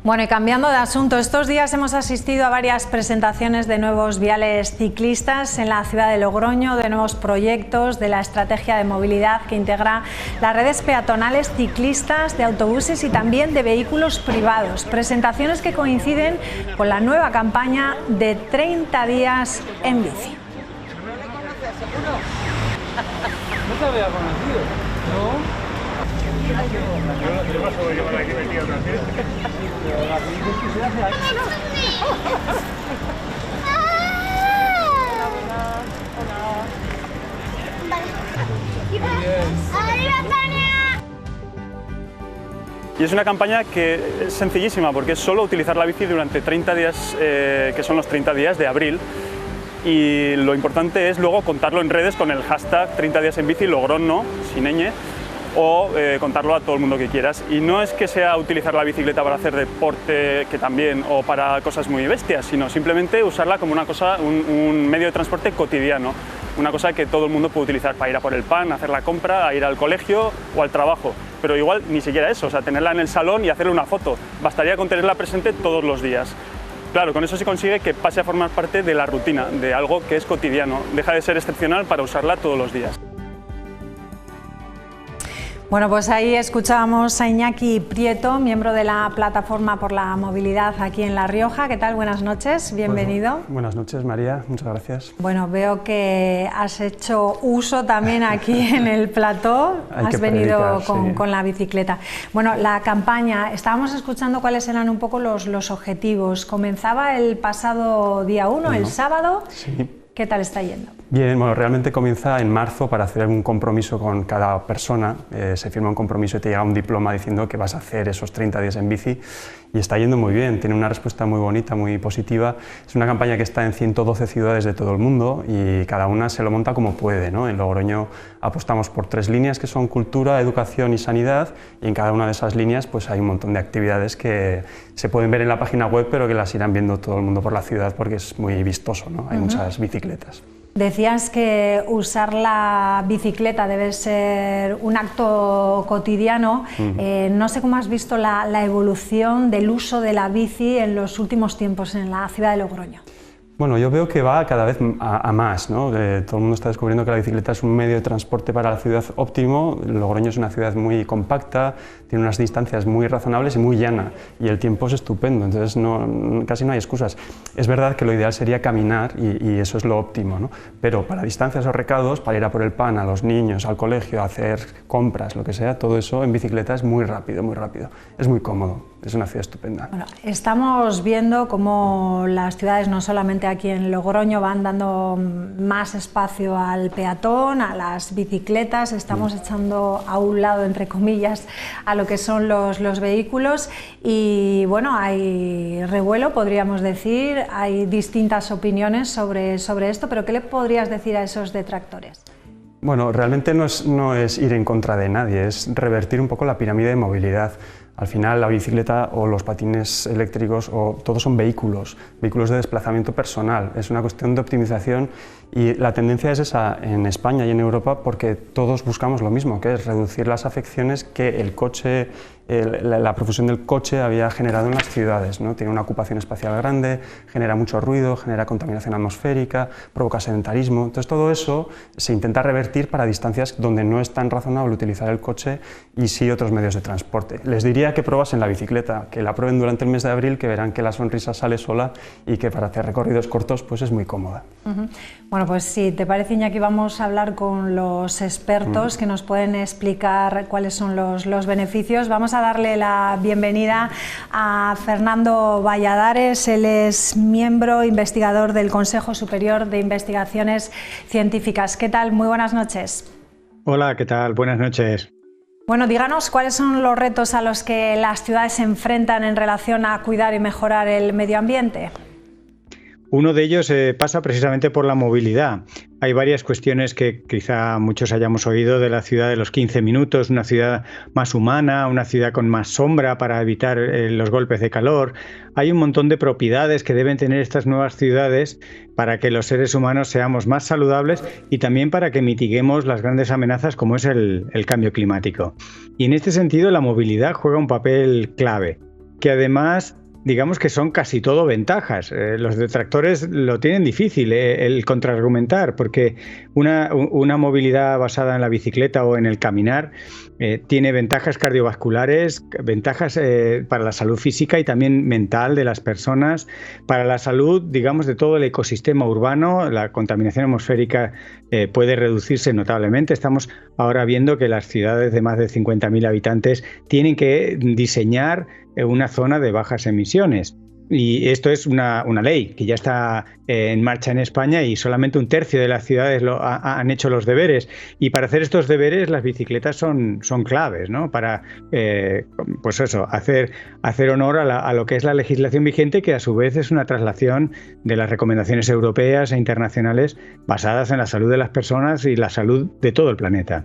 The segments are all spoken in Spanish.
Bueno, y cambiando de asunto, estos días hemos asistido a varias presentaciones de nuevos viales ciclistas en la ciudad de Logroño, de nuevos proyectos, de la estrategia de movilidad que integra las redes peatonales, ciclistas, de autobuses y también de vehículos privados. Presentaciones que coinciden con la nueva campaña de 30 días en bici. ¿No te había conocido? No. Yo paso a llevar aquí metido otra vez. Y es una campaña que es sencillísima porque es solo utilizar la bici durante 30 días, que son los 30 días de abril. Y lo importante es luego contarlo en redes con el hashtag 30 días en bici Logroño, sin ñ, o contarlo a todo el mundo que quieras. Y no es que sea utilizar la bicicleta para hacer deporte, que también, o para cosas muy bestias, sino simplemente usarla como una cosa, un medio de transporte cotidiano, una cosa que todo el mundo puede utilizar para ir a por el pan, hacer la compra, a ir al colegio o al trabajo. Pero igual ni siquiera eso, o sea, tenerla en el salón y hacerle una foto. Bastaría con tenerla presente todos los días. Claro, con eso se consigue que pase a formar parte de la rutina, de algo que es cotidiano. Deja de ser excepcional para usarla todos los días. Bueno, pues ahí escuchábamos a Iñaki Prieto, miembro de la Plataforma por la Movilidad aquí en La Rioja. ¿Qué tal? Buenas noches, bienvenido. Pues, buenas noches, María, muchas gracias. Bueno, veo que has hecho uso también aquí en el plató, has venido con la bicicleta. Bueno, la campaña, estábamos escuchando cuáles eran un poco los objetivos. Comenzaba el pasado día 1, el sábado. Sí. ¿Qué tal está yendo? Bien, bueno, realmente comienza en marzo para hacer un compromiso con cada persona. Se firma un compromiso y te llega un diploma diciendo que vas a hacer esos 30 días en bici y está yendo muy bien, tiene una respuesta muy bonita, muy positiva. Es una campaña que está en 112 ciudades de todo el mundo y cada una se lo monta como puede, ¿no? En Logroño apostamos por 3 líneas que son cultura, educación y sanidad, y en cada una de esas líneas pues hay un montón de actividades que se pueden ver en la página web, pero que las irán viendo todo el mundo por la ciudad porque es muy vistoso, ¿no? Hay muchas bicicletas. Decías que usar la bicicleta debe ser un acto cotidiano. No sé cómo has visto la evolución del uso de la bici en los últimos tiempos en la ciudad de Logroño. Bueno, yo veo que va cada vez a más, ¿no? Todo el mundo está descubriendo que la bicicleta es un medio de transporte para la ciudad óptimo. Logroño es una ciudad muy compacta, tiene unas distancias muy razonables y muy llana, y el tiempo es estupendo, entonces casi no hay excusas. Es verdad que lo ideal sería caminar y eso es lo óptimo, ¿no? Pero para distancias o recados, para ir a por el pan a los niños, al colegio, a hacer compras, lo que sea, todo eso en bicicleta es muy rápido, es muy cómodo, es una ciudad estupenda. Bueno, estamos viendo cómo las ciudades, no solamente aquí en Logroño, van dando más espacio al peatón, a las bicicletas, estamos echando a un lado, entre comillas, a lo que son los vehículos, y bueno, hay revuelo, podríamos decir, hay distintas opiniones sobre esto, pero ¿qué le podrías decir a esos detractores? Bueno, realmente no es ir en contra de nadie, es revertir un poco la pirámide de movilidad. Al final la bicicleta o los patines eléctricos todos son vehículos de desplazamiento personal, es una cuestión de optimización y la tendencia es esa en España y en Europa porque todos buscamos lo mismo, que es reducir las afecciones que el coche, la profusión del coche había generado en las ciudades, ¿no? Tiene una ocupación espacial grande, genera mucho ruido, genera contaminación atmosférica, provoca sedentarismo, entonces todo eso se intenta revertir para distancias donde no es tan razonable utilizar el coche y sí otros medios de transporte. Les diría que probasen la bicicleta, que la prueben durante el mes de abril, que verán que la sonrisa sale sola y que para hacer recorridos cortos pues es muy cómoda. Bueno, pues si te parece, Iñaki, vamos a hablar con los expertos que nos pueden explicar cuáles son los beneficios. Vamos a darle la bienvenida a Fernando Valladares, él es miembro investigador del Consejo Superior de Investigaciones Científicas. ¿Qué tal? Muy buenas noches. Hola, ¿qué tal? Buenas noches. Bueno, díganos cuáles son los retos a los que las ciudades se enfrentan en relación a cuidar y mejorar el medio ambiente. Uno de ellos pasa precisamente por la movilidad. Hay varias cuestiones que quizá muchos hayamos oído de la ciudad de los 15 minutos, una ciudad más humana, una ciudad con más sombra para evitar los golpes de calor. Hay un montón de propiedades que deben tener estas nuevas ciudades para que los seres humanos seamos más saludables y también para que mitiguemos las grandes amenazas como es el cambio climático. Y en este sentido la movilidad juega un papel clave. que además, digamos que son casi todo ventajas. Los detractores lo tienen difícil el contraargumentar, porque una movilidad basada en la bicicleta o en el caminar tiene ventajas cardiovasculares, ventajas para la salud física y también mental de las personas, para la salud, digamos, de todo el ecosistema urbano. La contaminación atmosférica puede reducirse notablemente. Estamos ahora viendo que las ciudades de más de 50.000 habitantes tienen que diseñar una zona de bajas emisiones. Y esto es una ley que ya está en marcha en España y solamente 1/3 de las ciudades han hecho los deberes. Y para hacer estos deberes las bicicletas son claves, ¿no? Para pues eso, hacer honor a lo que es la legislación vigente, que a su vez es una traslación de las recomendaciones europeas e internacionales basadas en la salud de las personas y la salud de todo el planeta.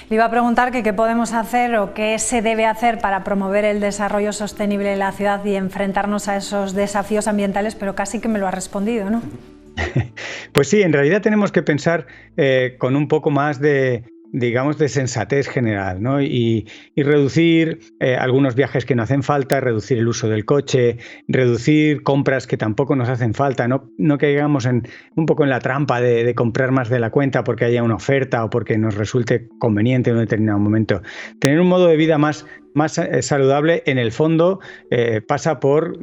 Le iba a preguntar que qué podemos hacer o qué se debe hacer para promover el desarrollo sostenible en la ciudad y enfrentarnos a esos desafíos ambientales, pero casi que me lo ha respondido, ¿no? Pues sí, en realidad tenemos que pensar con un poco más de sensatez general, ¿no? Y reducir algunos viajes que no hacen falta, reducir el uso del coche, reducir compras que tampoco nos hacen falta, no caigamos un poco en la trampa de comprar más de la cuenta porque haya una oferta o porque nos resulte conveniente en un determinado momento. Tener un modo de vida más saludable, en el fondo, pasa por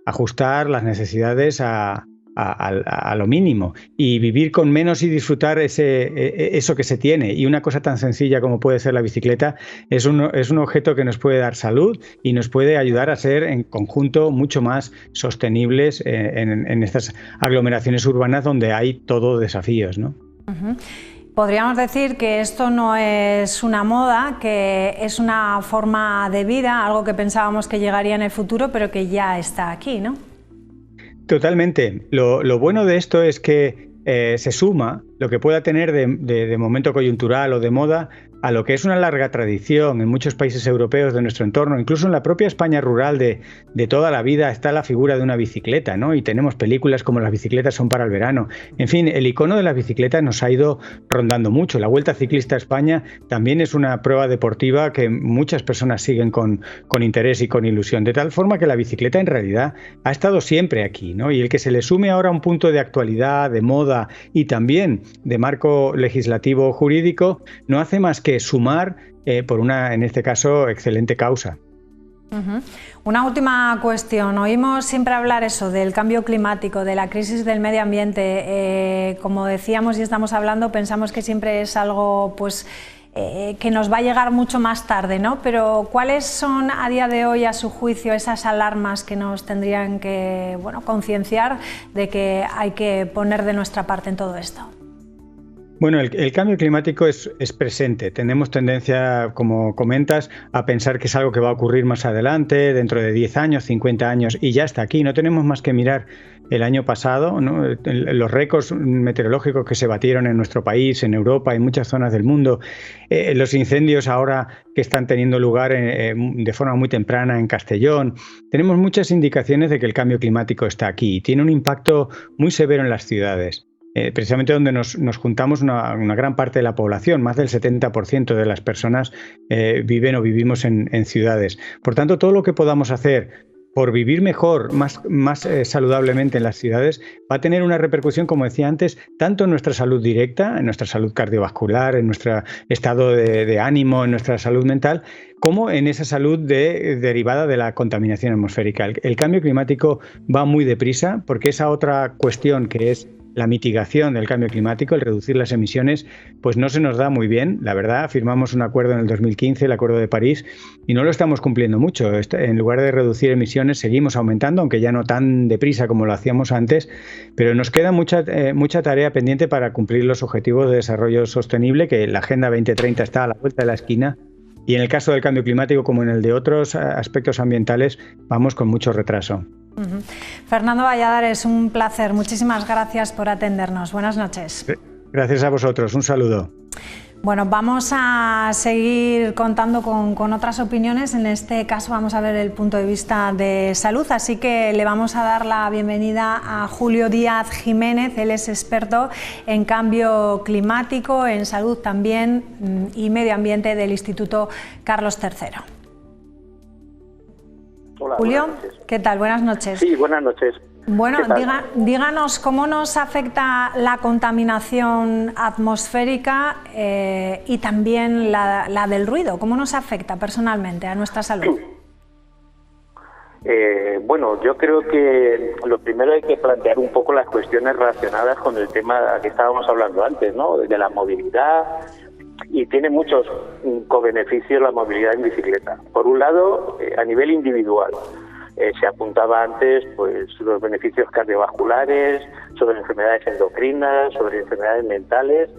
ajustar las necesidades a lo mínimo y vivir con menos y disfrutar eso que se tiene. Y una cosa tan sencilla como puede ser la bicicleta es un objeto que nos puede dar salud y nos puede ayudar a ser en conjunto mucho más sostenibles en estas aglomeraciones urbanas donde hay todo desafíos, ¿no? Podríamos decir que esto no es una moda, que es una forma de vida, algo que pensábamos que llegaría en el futuro, pero que ya está aquí, ¿no? Totalmente. Lo bueno de esto es que se suma lo que pueda tener de momento coyuntural o de moda a lo que es una larga tradición en muchos países europeos de nuestro entorno. Incluso en la propia España rural de toda la vida está la figura de una bicicleta, ¿no? Y tenemos películas como Las bicicletas son para el verano. En fin, el icono de las bicicletas nos ha ido rondando mucho. La Vuelta Ciclista a España también es una prueba deportiva que muchas personas siguen con interés y con ilusión, de tal forma que la bicicleta en realidad ha estado siempre aquí, ¿no? Y el que se le sume ahora un punto de actualidad, de moda y también de marco legislativo jurídico no hace más que sumar por una, en este caso, excelente causa. Una última cuestión. Oímos siempre hablar eso del cambio climático, de la crisis del medio ambiente. Como decíamos y estamos hablando, pensamos que siempre es algo pues que nos va a llegar mucho más tarde, ¿no? Pero ¿cuáles son a día de hoy, a su juicio, esas alarmas que nos tendrían que, bueno, concienciar de que hay que poner de nuestra parte en todo esto? Bueno, el cambio climático es presente. Tenemos tendencia, como comentas, a pensar que es algo que va a ocurrir más adelante, dentro de 10 años, 50 años, y ya está aquí. No tenemos más que mirar el año pasado, ¿no? Los récords meteorológicos que se batieron en nuestro país, en Europa, en muchas zonas del mundo, los incendios ahora que están teniendo lugar de forma muy temprana en Castellón. Tenemos muchas indicaciones de que el cambio climático está aquí y tiene un impacto muy severo en las ciudades. Precisamente donde nos juntamos una gran parte de la población, más del 70% de las personas viven o vivimos en ciudades. Por tanto, todo lo que podamos hacer por vivir mejor, más saludablemente en las ciudades, va a tener una repercusión, como decía antes, tanto en nuestra salud directa, en nuestra salud cardiovascular, en nuestro estado de ánimo, en nuestra salud mental, como en esa salud derivada de la contaminación atmosférica. El cambio climático va muy deprisa porque esa otra cuestión que es la mitigación del cambio climático, el reducir las emisiones, pues no se nos da muy bien. La verdad, firmamos un acuerdo en el 2015, el Acuerdo de París, y no lo estamos cumpliendo mucho. En lugar de reducir emisiones, seguimos aumentando, aunque ya no tan deprisa como lo hacíamos antes, pero nos queda mucha tarea pendiente para cumplir los objetivos de desarrollo sostenible, que la Agenda 2030 está a la vuelta de la esquina, y en el caso del cambio climático, como en el de otros aspectos ambientales, vamos con mucho retraso. Fernando Valladares, un placer. Muchísimas gracias por atendernos. Buenas noches. Gracias a vosotros. Un saludo. Bueno, vamos a seguir contando con otras opiniones. En este caso vamos a ver el punto de vista de salud, así que le vamos a dar la bienvenida a Julio Díaz Jiménez. Él es experto en cambio climático, en salud también y medio ambiente del Instituto Carlos III. Hola, Julio, buenas noches. ¿qué tal? Buenas noches. Sí, buenas noches. Bueno, díganos cómo nos afecta la contaminación atmosférica y también la del ruido. ¿Cómo nos afecta personalmente a nuestra salud? Bueno, yo creo que lo primero hay que plantear un poco las cuestiones relacionadas con el tema que estábamos hablando antes, ¿no? De la movilidad, y tiene muchos cobeneficios la movilidad en bicicleta. Por un lado, a nivel individual, se apuntaba antes pues los beneficios cardiovasculares, sobre enfermedades endocrinas, sobre enfermedades mentales,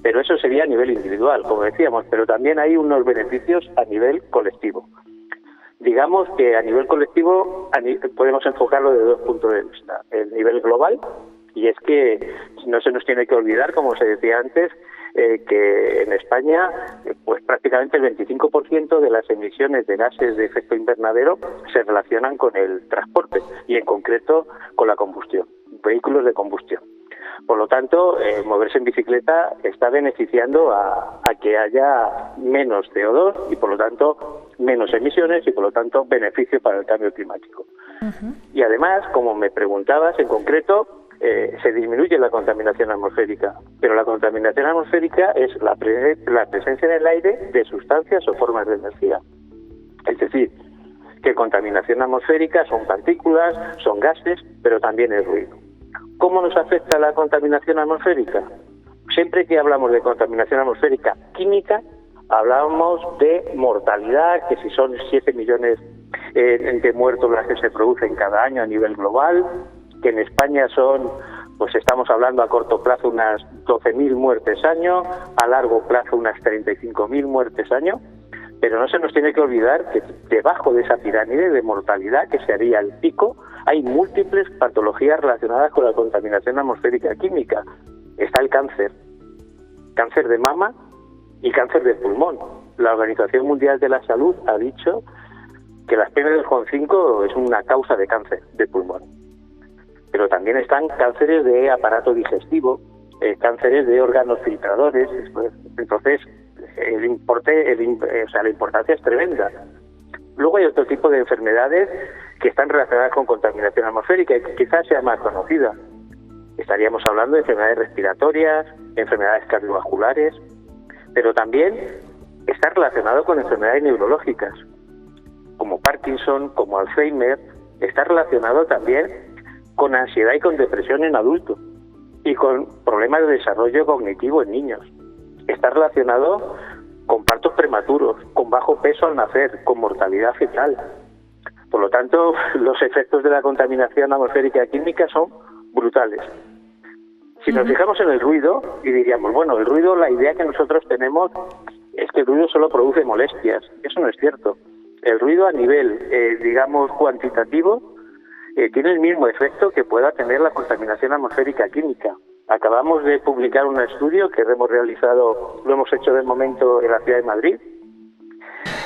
pero eso sería a nivel individual, como decíamos, pero también hay unos beneficios a nivel colectivo. Digamos que a nivel colectivo podemos enfocarlo desde dos puntos de vista. El nivel global, y es que no se nos tiene que olvidar, como se decía antes, que en España pues prácticamente el 25% de las emisiones de gases de efecto invernadero se relacionan con el transporte y en concreto con la combustión, vehículos de combustión. Por lo tanto, moverse en bicicleta está beneficiando a que haya menos CO2 y por lo tanto menos emisiones y por lo tanto beneficio para el cambio climático. Y además, como me preguntabas en concreto, se disminuye la contaminación atmosférica, pero la contaminación atmosférica es la presencia en el aire de sustancias o formas de energía. Es decir, que contaminación atmosférica son partículas, son gases, pero también es ruido. ¿Cómo nos afecta la contaminación atmosférica? Siempre que hablamos de contaminación atmosférica química, hablamos de mortalidad, que si son 7 millones de muertos las que se producen cada año a nivel global, que en España son, pues estamos hablando a corto plazo unas 12.000 muertes año, a largo plazo unas 35.000 muertes año, pero no se nos tiene que olvidar que debajo de esa pirámide de mortalidad, que sería el pico, hay múltiples patologías relacionadas con la contaminación atmosférica química. Está el cáncer de mama y cáncer de pulmón. La Organización Mundial de la Salud ha dicho que la PM2,5 es una causa de cáncer de pulmón. Pero también están cánceres de aparato digestivo, cánceres de órganos filtradores. Entonces, la importancia es tremenda. Luego hay otro tipo de enfermedades que están relacionadas con contaminación atmosférica y que quizás sea más conocida. Estaríamos hablando de enfermedades respiratorias, enfermedades cardiovasculares, pero también está relacionado con enfermedades neurológicas, como Parkinson, como Alzheimer. Está relacionado también con ansiedad y con depresión en adultos y con problemas de desarrollo cognitivo en niños. Está relacionado con partos prematuros, con bajo peso al nacer, con mortalidad fetal. Por lo tanto, los efectos de la contaminación atmosférica química son brutales. Si nos fijamos en el ruido, y diríamos, bueno, el ruido, la idea que nosotros tenemos es que el ruido solo produce molestias. Eso no es cierto. El ruido a nivel, digamos, cuantitativo, tiene el mismo efecto que pueda tener la contaminación atmosférica química. Acabamos de publicar un estudio que hemos realizado, lo hemos hecho de momento en la ciudad de Madrid,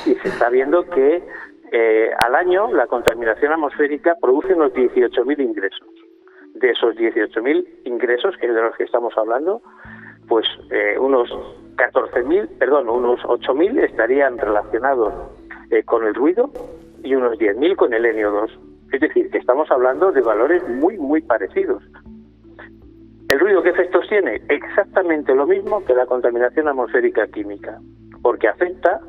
y se está viendo que al año la contaminación atmosférica produce unos 18.000 ingresos. De esos 18.000 ingresos, que es de los que estamos hablando, pues unos 8.000 estarían relacionados con el ruido y unos 10.000 con el NO2. Es decir, que estamos hablando de valores muy, muy parecidos. ¿El ruido qué efectos tiene? Exactamente lo mismo que la contaminación atmosférica química, porque afecta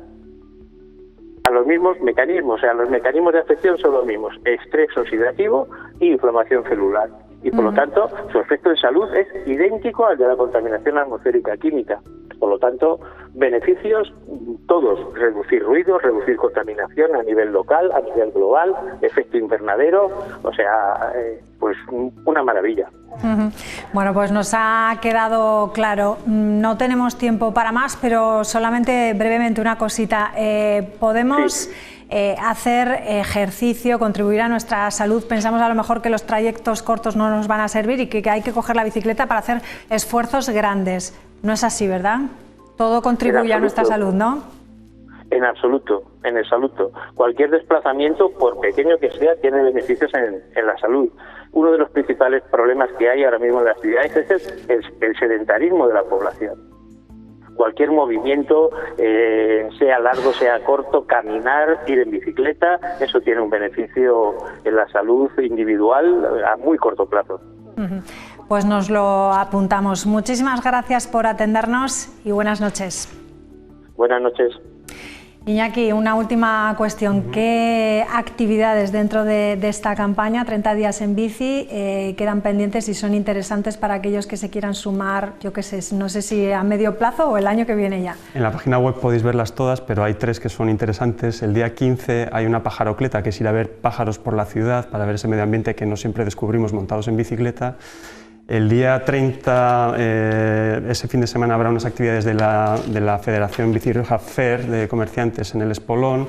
a los mismos mecanismos, o sea, los mecanismos de afección son los mismos, estrés oxidativo e inflamación celular. Y por lo tanto, su efecto en salud es idéntico al de la contaminación atmosférica química. Por lo tanto, beneficios todos: reducir ruido, reducir contaminación a nivel local, a nivel global, efecto invernadero, o sea, pues una maravilla. Bueno, pues nos ha quedado claro. No tenemos tiempo para más, pero solamente brevemente una cosita. ¿Podemos hacer ejercicio, contribuir a nuestra salud? Pensamos a lo mejor que los trayectos cortos no nos van a servir y que hay que coger la bicicleta para hacer esfuerzos grandes. No es así, ¿verdad? Todo contribuye a nuestra salud, ¿no? En absoluto, en absoluto. Cualquier desplazamiento, por pequeño que sea, tiene beneficios en la salud. Uno de los principales problemas que hay ahora mismo en las ciudades es el sedentarismo de la población. cualquier movimiento, sea largo, sea corto, caminar, ir en bicicleta, eso tiene un beneficio en la salud individual a muy corto plazo. Pues nos lo apuntamos. Muchísimas gracias por atendernos y buenas noches. Buenas noches. Iñaki, una última cuestión. ¿Qué actividades dentro de esta campaña, 30 días en bici, quedan pendientes y son interesantes para aquellos que se quieran sumar, yo qué sé, no sé si a medio plazo o el año que viene ya? En la página web podéis verlas todas, pero hay 3 que son interesantes. El día 15 hay una pajarocleta, que es ir a ver pájaros por la ciudad, para ver ese medio ambiente que no siempre descubrimos montados en bicicleta. El día 30, ese fin de semana, habrá unas actividades de la Federación Bici Rioja Fair de comerciantes en el Espolón,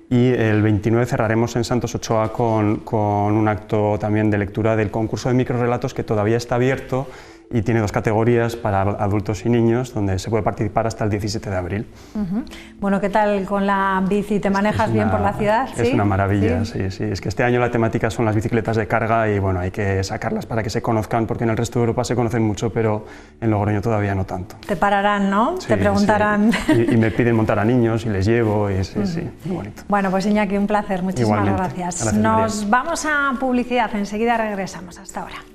y el 29 cerraremos en Santos Ochoa con un acto también de lectura del concurso de microrrelatos, que todavía está abierto y tiene 2 categorías para adultos y niños, donde se puede participar hasta el 17 de abril. Bueno, ¿qué tal con la bici? ¿Te manejas bien por la ciudad? Es ¿Sí? una maravilla, ¿Sí? Sí. Es que este año la temática son las bicicletas de carga y bueno, hay que sacarlas para que se conozcan, porque en el resto de Europa se conocen mucho, pero en Logroño todavía no tanto. Te pararán, ¿no? Sí, te preguntarán. Sí. Y me piden montar a niños y les llevo, y sí, muy bonito. Bueno, pues Iñaki, un placer. Muchísimas Igualmente. gracias. Gracias, Nos vamos a publicidad, enseguida regresamos. Hasta ahora.